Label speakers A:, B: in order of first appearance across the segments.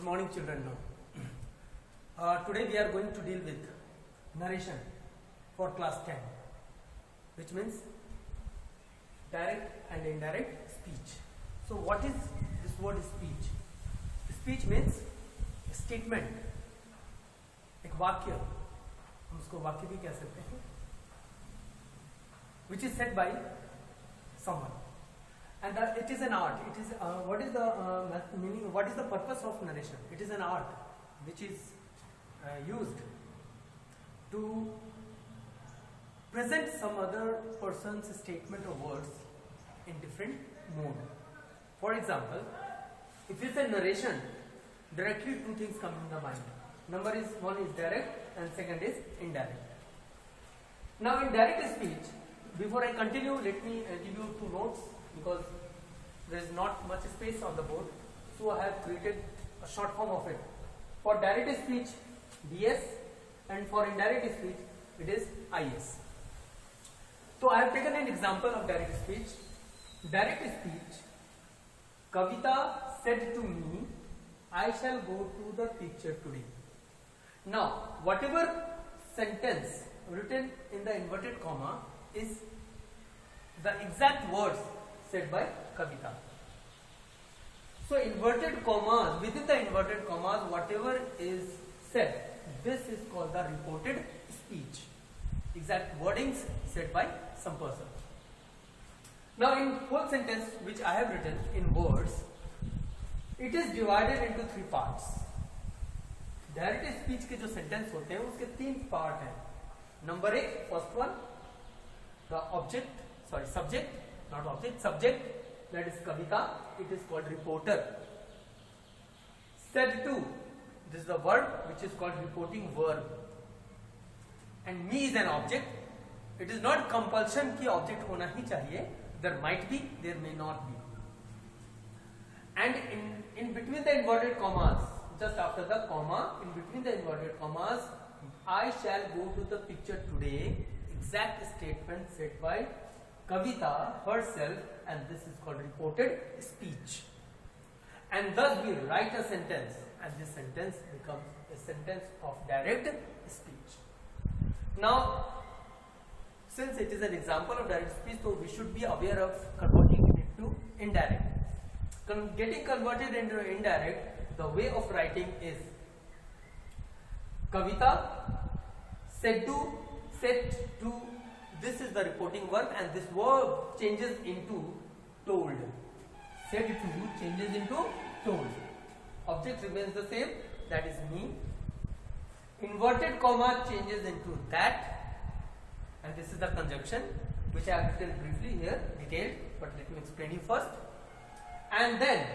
A: morning children. Now today we are going to deal with narration for class 10, which means direct and indirect speech. So what is this word speech? Speech means statement, एक वाक्य, हम उसको वाक्य भी कह सकते हैं, which is said by someone. And it is an art. It is what is the meaning? What is the purpose of narration? It is an art which is used to present some other person's statement or words in different mode. For example, if you say narration, directly two things come in the mind. One is direct and second is indirect. Now in direct speech, before I continue, let me give you two notes, because there is not much space on the board, so I have created a short form of it. For direct speech, DS, and for indirect speech, it is IS. So I have taken an example of direct speech. Direct speech, Kavita said to me, I shall go to the picture today. Now, whatever sentence written in the inverted comma is the exact words said by Kavita. So inverted commas, within the inverted commas, whatever is said, this is called the reported speech. Exact wordings said by some person. Now in whole sentence which I have written in words, it is divided into three parts. Direct speech के जो sentence होते हैं उसके तीन part हैं. Number 1, first one, the subject, not object, subject, that is Kavita, it is called reporter. Said to, this is the verb which is called reporting verb. And me is an object. It is not compulsion कि object होना ही चाहिए. There might be, there may not be. And in between the inverted commas, just after the comma, in between the inverted commas, I shall go to the picture today. Exact statement said by Kavita herself, and this is called reported speech. And thus we write a sentence, and this sentence becomes a sentence of direct speech. Now, since it is an example of direct speech, so we should be aware of converting it into indirect. Getting converted into indirect, the way of writing is Kavita said to, this is the reporting verb, and this verb changes into told. Said to changes into told. Object remains the same, that is me. Inverted comma changes into that, and this is the conjunction which I have written briefly here, detailed, but let me explain you first. And then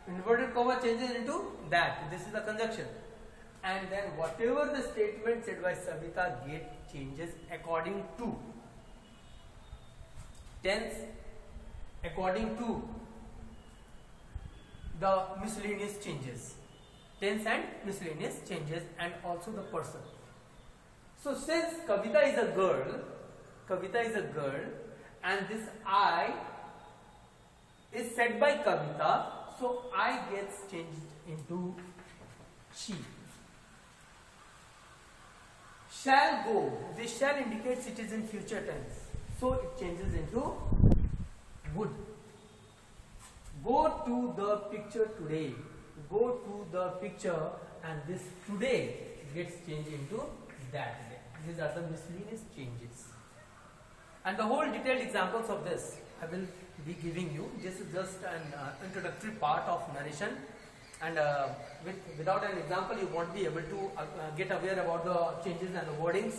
A: inverted comma changes into that, this is the conjunction. And then whatever the statement said by Savita changes according to tense, according to the miscellaneous changes, tense and miscellaneous changes, and also the person. So since Kavita is a girl, and this I is said by Kavita, so I gets changed into she. Shall go, this shall indicates it is in future tense, so it changes into would. Go to the picture today, go to the picture, and this today gets changed into that day. These are the miscellaneous changes, and the whole detailed examples of this I will be giving you. This is just an introductory part of narration, and without an example you won't be able to get aware about the changes and the wordings,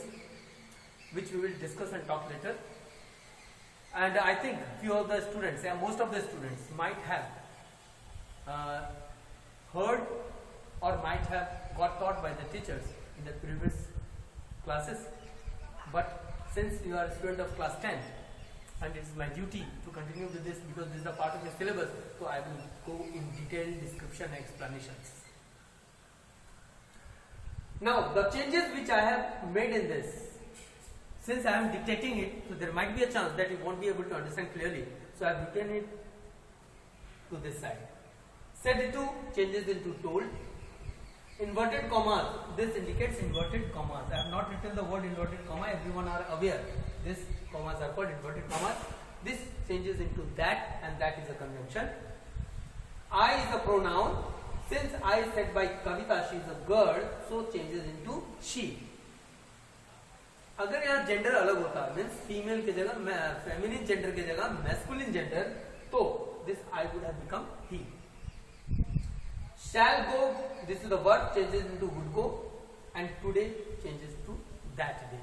A: which we will discuss and talk later. And I think few of the students, most of the students might have heard or might have got taught by the teachers in the previous classes, but since you are a student of class 10, and it is my duty to continue with this because this is a part of the syllabus, so I will go in detailed description and explanations. Now the changes which I have made in this, since I am dictating it, so there might be a chance that you won't be able to understand clearly, so I have written it to this side. Said to changes into told. Inverted commas, this indicates inverted commas. I have not written the word inverted comma, everyone are aware. These commas are called inverted commas. This changes into that, and that is a conjunction. I is a pronoun. Since I said by Kavita she is a girl, so changes into she. अगर यहाँ gender अलग होता means female के जगह feminine gender के जगह masculine gender, तो this I would have become he. Shall go, this is the verb, changes into would go, and today changes to that day.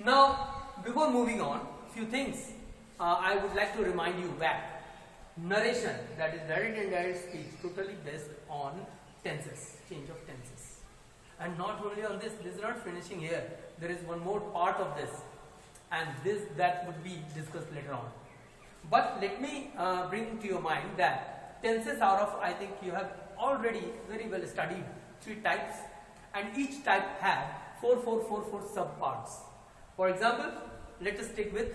A: Now, before moving on, few things I would like to remind you back. Narration, that is direct and indirect speech, totally based on tenses, change of tenses. And not only on this is not finishing here. There is one more part of this, and that would be discussed later on. But let me bring to your mind that tenses are of, I think you have already very well studied 3 types, and each type have 4 subparts. For example, let us take with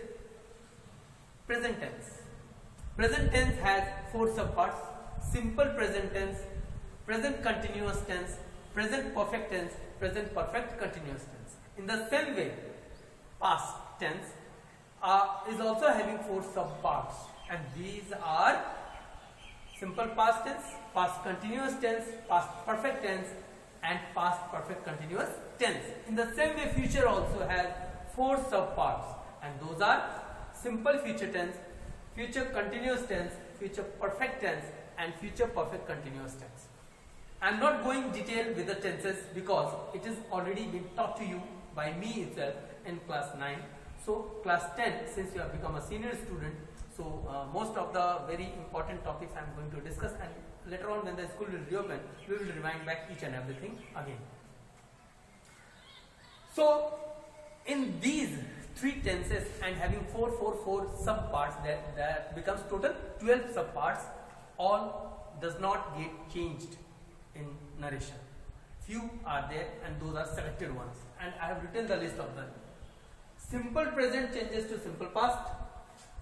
A: present tense. Present tense has 4 subparts: simple present tense, present continuous tense, present perfect tense, present perfect continuous tense. In the same way, past tense is also having 4 subparts, and these are simple past tense, past continuous tense, past perfect tense, and past perfect continuous tense. In the same way, future also has 4 subparts, and those are simple future tense, future continuous tense, future perfect tense, and future perfect continuous tense. I am not going detail with the tenses because it is already been taught to you by me itself in class 9. So class 10, since you have become a senior student, so most of the very important topics I am going to discuss, and later on when the school will reopen, we will rewind back each and everything again. So in these 3 tenses and having 4 subparts, that becomes total 12 subparts. All does not get changed in narration. Few are there, and those are selected ones, and I have written the list of them. Simple present changes to simple past,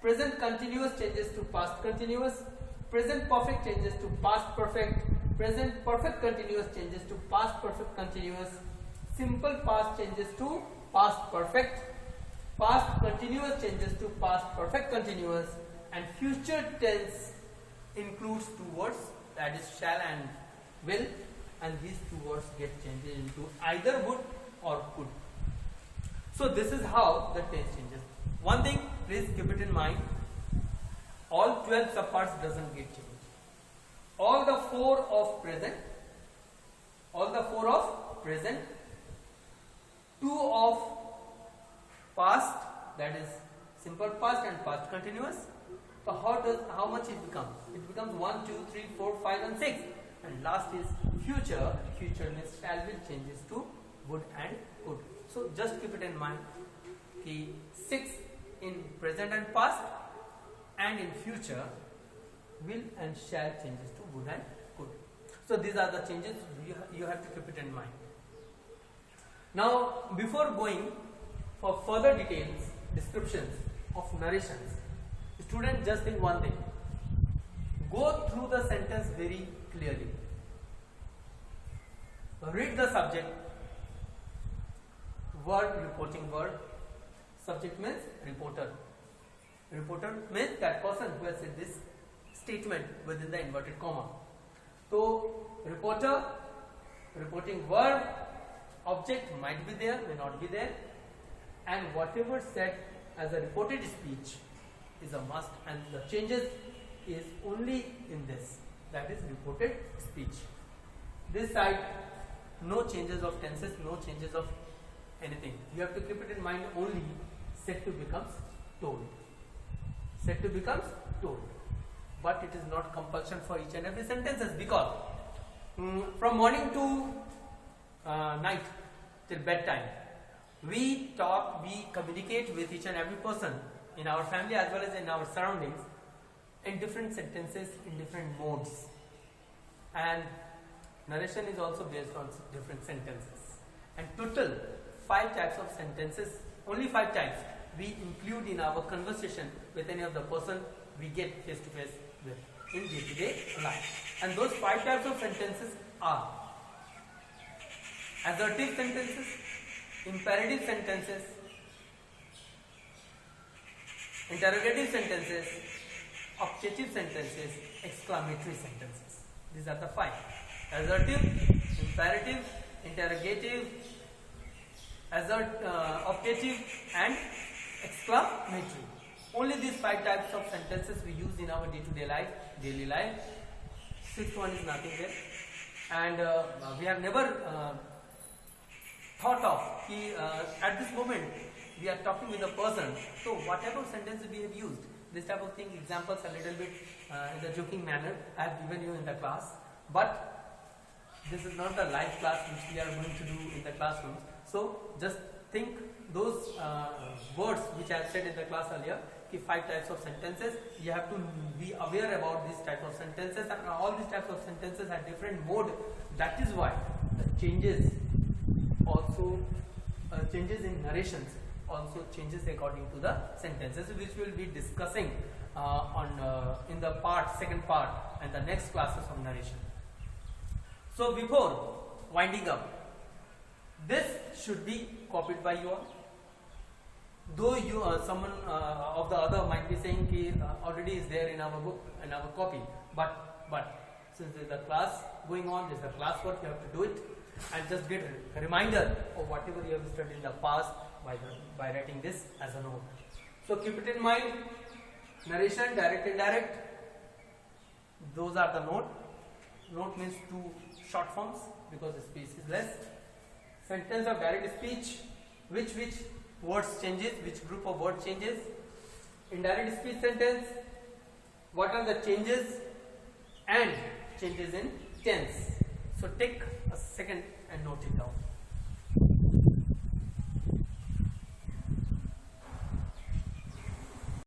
A: present continuous changes to past continuous, present perfect changes to past perfect, present perfect continuous changes to past perfect continuous, simple past changes to past perfect, past continuous changes to past perfect continuous, and future tense includes 2 words, that is shall and will, and these 2 words get changed into either would or could. So this is how the tense changes. One thing, please keep it in mind, all 12 subparts doesn't get changed. All the 4 of present, 2 of past, that is simple past and past continuous. So how much it becomes? It becomes 1, 2, 3, 4, 5 and 6. And last is future. Future means shall will changes to would and could. So just keep it in mind. The 6 in present and past, and in future will and shall changes to would and could. So these are the changes you have to keep it in mind. Now before going for further details, descriptions of narrations, students just think one thing. Go through the sentence very clearly. Read the subject, word, reporting word. Subject means reporter. Reporter means that person who has said this statement within the inverted comma. So reporter, reporting verb, object might be there, may not be there, and whatever said as a reported speech is a must, and the changes is only in this, that is reported speech. This side, no changes of tenses, no changes of anything. You have to keep it in mind only said to becomes told. Said to becomes told. But it is not compulsion for each and every sentences, because from morning to night till bedtime, we talk, we communicate with each and every person in our family as well as in our surroundings in different sentences, in different modes, and narration is also based on different sentences. And total 5 types of sentences, only 5 types we include in our conversation with any of the person we get face to face with. in day-to-day life. And those 5 types of sentences are assertive sentences, imperative sentences, interrogative sentences, objective sentences, exclamatory sentences. These are the 5. Assertive, imperative, interrogative, objective and exclamatory. Only these 5 types of sentences we use in our day-to-day life, daily life. 6th one is nothing there. And we have never thought of, at this moment we are talking with a person, so whatever sentences we have used, this type of thing, examples a little bit in the joking manner I have given you in the class, but this is not the live class which we are going to do in the classrooms. So just think those words which I have said in the class earlier, 5 types of sentences, you have to be aware about these type of sentences, and all these types of sentences have different mode. That is why the changes also, changes in narrations also changes according to the sentences, which we will be discussing in the second part and the next classes of narration. So before winding up, this should be copied by you all. Though you someone of the other might be saying already is there in our book, in our copy, but since there is a class going on, there is a class work, you have to do it and just get a reminder of whatever you have studied in the past by writing this as a note. So keep it in mind. Narration, direct, indirect, those are the note. Note means 2 short forms because the space is less. Sentence of direct speech, which words changes, which group of words changes. Indirect speech sentence, what are the changes and changes in tense. So take a second and note it down.